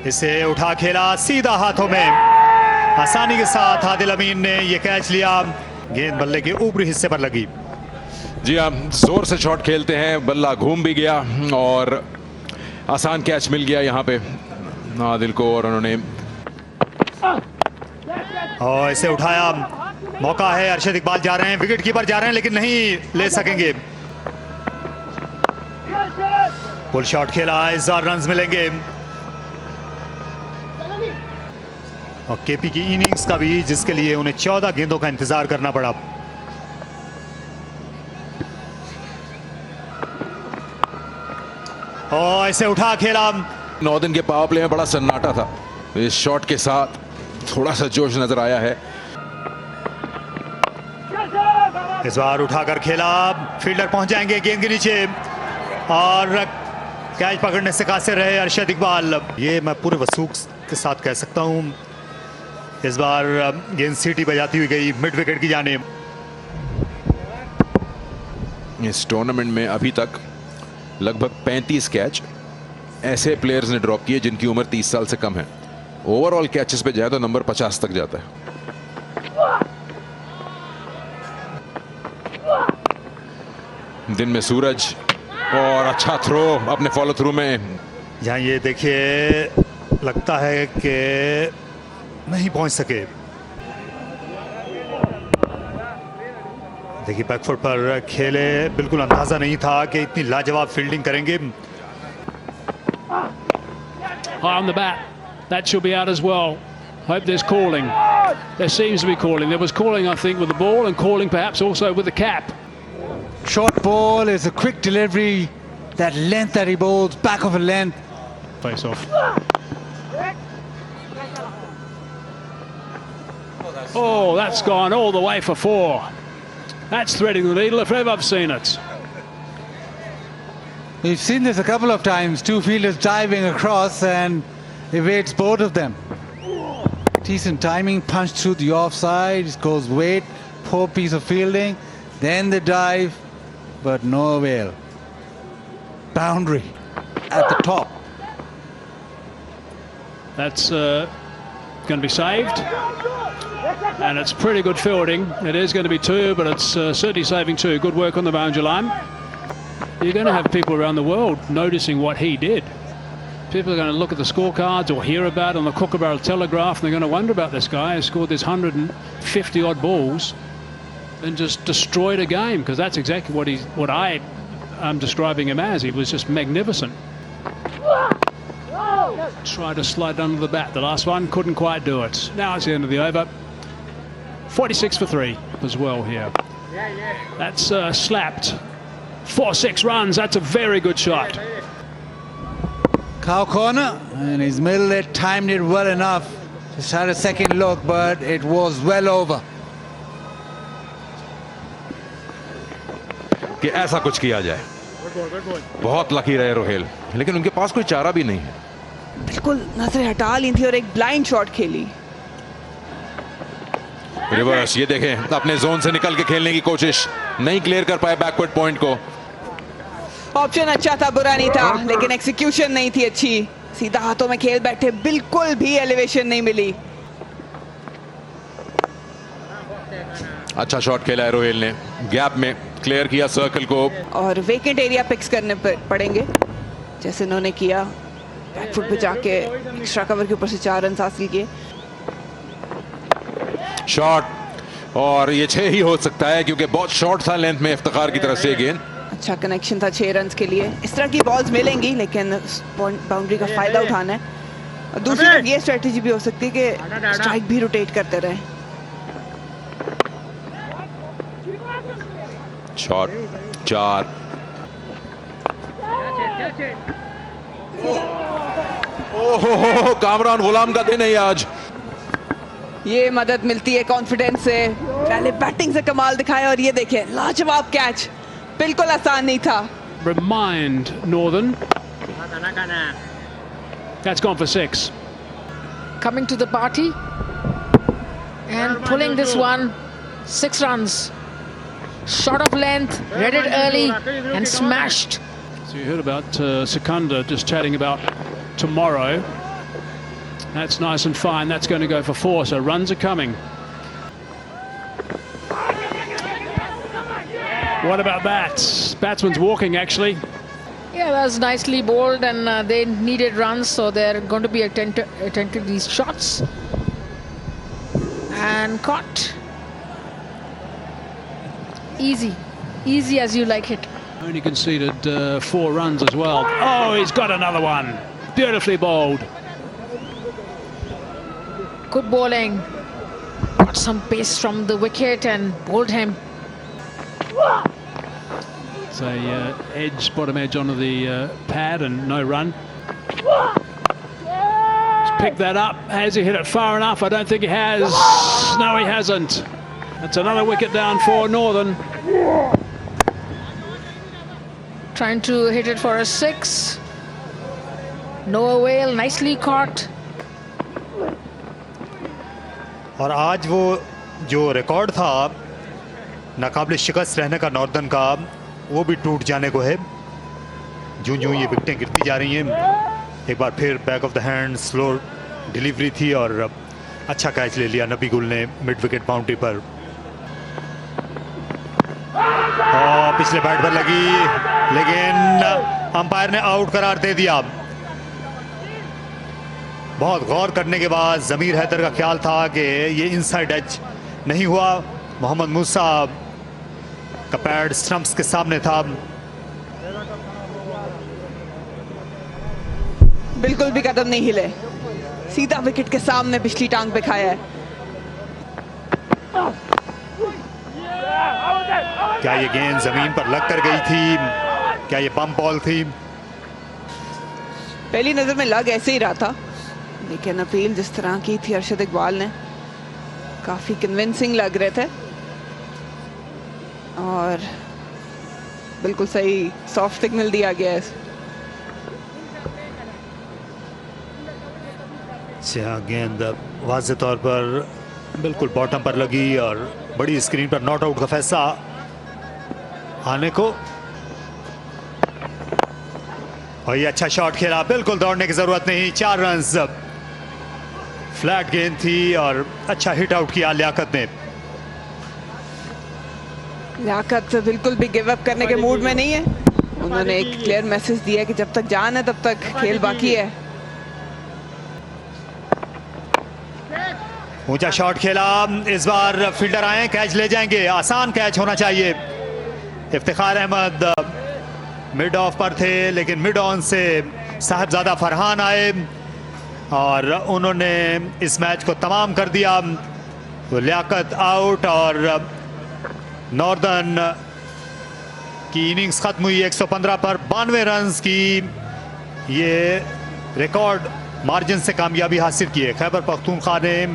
इसे उठा खेला सीधा हाथों में, आसानी के साथ आदिल अमीन ने यह कैच लिया। गेंद बल्ले के ऊपरी हिस्से पर लगी। जी हाँ, जोर से शॉट खेलते हैं, बल्ला घूम भी गया और आसान कैच मिल गया यहाँ पे आदिल को, और उन्होंने इसे उठाया। मौका है, अरशद इकबाल जा रहे हैं, विकेट कीपर जा रहे हैं लेकिन नहीं ले सकेंगे। पुल शॉट खेला, इस बार रन्स मिलेंगे। और केपी की इनिंग्स का भी, जिसके लिए उन्हें 14 गेंदों का इंतजार करना पड़ा। और इसे उठा खेला। नॉर्दर्न के पावर प्ले में बड़ा सन्नाटा था, इस शॉट के साथ थोड़ा सा जोश नजर आया है। इस बार उठाकर खेला, फील्डर पहुंच जाएंगे गेंद के नीचे और कैच पकड़ने से कासिर रहे अरशद इकबाल। ये मैं पूरे वसूख के साथ कह सकता हूं, इस बार गेंद सीटी बजाती हुई गई मिड विकेट की जानिब। इस टूर्नामेंट में अभी तक लगभग 35 कैच ऐसे प्लेयर्स ने ड्रॉप किए जिनकी उम्र 30 साल से कम है। ओवरऑल कैचेस पे जाए तो नंबर 50 तक जाता है। दिन में सूरज, और अच्छा थ्रो अपने फॉलो थ्रू में। यहाँ ये देखिए, लगता है कि नहीं पहुंच सके। देखिए बैकफुट पर खेले, बिल्कुल अंदाजा नहीं था कि इतनी लाजवाब फील्डिंग करेंगे। High on the bat, that should be out as well. Hope there's calling. There seems to be calling. There was calling, I think, with the ball, and calling perhaps also with the cap. Short ball is a quick delivery. That length that he bowls, back of a length. Face off. Oh, that's gone all the way for 4. That's threading the needle if ever I've seen it. We've seen this a couple of times. Two fielders diving across and evades both of them. Decent timing, punch through the offside, goes weight, poor piece of fielding, then the dive, but no avail. Boundary at the top. That's going to be saved, and it's pretty good fielding. It is going to be 2, but it's certainly saving 2. Good work on the boundary line. You're going to have people around the world noticing what he did. People are going to look at the scorecards or hear about it on the Kookaburra Telegraph, and they're going to wonder about this guy who scored this 150 odd balls and just destroyed a game, because that's exactly what I am describing him as. He was just magnificent. Tried to slide under the bat. The last one couldn't quite do it. Now it's the end of the over. 46 for 3 as well here. That's slapped. 4-6 runs. That's a very good shot. Cow corner, and his middle leg timed it well enough. Just had a second look, but it was well over. कि ऐसा कुछ किया जाए। बहुत lucky रहे रोहेल, लेकिन उनके पास कोई चारा भी नहीं है। बिल्कुल नजरें हटा ली थी और एक ब्लाइंड शॉट खेली। रिवर्स, ये देखें, अपने जोन से निकल के खेलने की कोशिश, नहीं क्लियर कर पाए बैकवर्ड पॉइंट को। ऑप्शन अच्छा था, बुरा नहीं था, लेकिन एक्सिक्यूशन नहीं थी अच्छी। सीधा हाथों में खेल बैठे, बिल्कुल भी एलिवेशन नहीं मिली। अच्छा शॉट खेला है रोहेल ने, गैप में क्लियर किया सर्कल को, और वेकेंट एरिया पिक्स करने पड़ेंगे, जैसे उन्होंने किया। बैकफुट पे जाके एक्स्ट्रा कवर के ऊपर से 4 रन हासिल किए। शॉट, और ये 6 ही हो सकता है क्योंकि बहुत शॉर्ट था लेंथ में इफ्तिखार की तरफ से गेंद। अच्छा कनेक्शन था 6 रन के लिए। इस तरह की बॉल्स मिलेंगी, लेकिन बाउंड्री का फायदा उठाना है। और दूसरी तरफ ये स्ट्रेटेजी भी हो सकती है कि स्ट्राइक भी रोटेट करते रहे। शॉट 4। ओहो, कामरान गुलाम का दिन है आज। ये मदद मिलती है कॉन्फिडेंस से। पहले बैटिंग से कमाल दिखाया, और ये देखिए लाजवाब कैच, बिल्कुल आसान नहीं था। Remind Northern. That's gone for 6. Coming to the party and pulling this one. 6 runs. Shot of length, read it early and smashed. So you heard about Secunda just chatting about tomorrow. That's nice and fine. That's going to go for 4. So runs are coming. What about bats? Batsman's walking actually. Yeah, that was nicely bowled, and they needed runs, so they're going to be attentive to these shots. And caught. Easy as you like it. Only conceded 4 runs as well. Oh, he's got another one. Beautifully bowled. Good bowling. Got some pace from the wicket and bowled him. It's a bottom edge onto the pad and no run. He's picked that up. Has he hit it far enough? I don't think he has. No, he hasn't. That's another wicket down for Northern. Trying to hit it for a 6. No avail. Nicely caught. और आज वो जो record था नाकाबिल शिकस्त रहने का northern का, वो भी टूट जाने को है। जूं जूं ये विकेटें गिरती जा रही हैं, एक बार फिर back of the hand slow delivery थी और अच्छा कैच ले लिया नबी गुल ने मिड विकेट बाउंड्री पर। और पिछले बैट पर लगी, लेकिन अंपायर ने आउट करार दे दिया। बहुत गौर करने के बाद जमीर हैदर का ख्याल था कि ये इनसाइड एज नहीं हुआ। मोहम्मद मूसा का पैड स्टंप्स के सामने था। बिल्कुल भी कदम नहीं हिले, सीधा विकेट के सामने पिछली टांग पे खाया है। क्या ये गेंद जमीन पर लग कर गई थी? क्या ये बम बॉल थी? पहली नजर में लग ऐसे ही रहा था, लेकिन अपील जिस तरह की थी अरशद इकबाल ने, काफी कन्विंसिंग लग रहे थे और बिल्कुल सही सॉफ्ट सिग्नल दिया गया है। गेंद वाज़ेह तौर पर बिल्कुल बॉटम पर लगी और बड़ी स्क्रीन पर नॉट आउट का फैसला आने को। और ये अच्छा शॉट खेला, बिल्कुल दौड़ने की जरूरत नहीं। 4 रन्स, फ्लैट गेंद थी और अच्छा हिट आउट किया लियाकत ने। लियाकत बिल्कुल भी गिव अप करने के मूड में नहीं है। उन्होंने एक क्लियर मैसेज दिया कि जब तक जान है तब तक खेल बाकी है। ऊंचा शॉट खेला, इस बार फील्डर आए, कैच ले जाएंगे। आसान कैच होना चाहिए। इफ्तिखार अहमद मिड ऑफ पर थे, लेकिन मिड ऑन से साहिबजादा फरहान आए और उन्होंने इस मैच को तमाम कर दिया। तो लियाकत आउट और नॉर्दर्न की इनिंग्स खत्म हुई 115 पर 92 रन्स की। ये रिकॉर्ड मार्जिन से कामयाबी हासिल की है खैबर पख्तूनख्वा ने।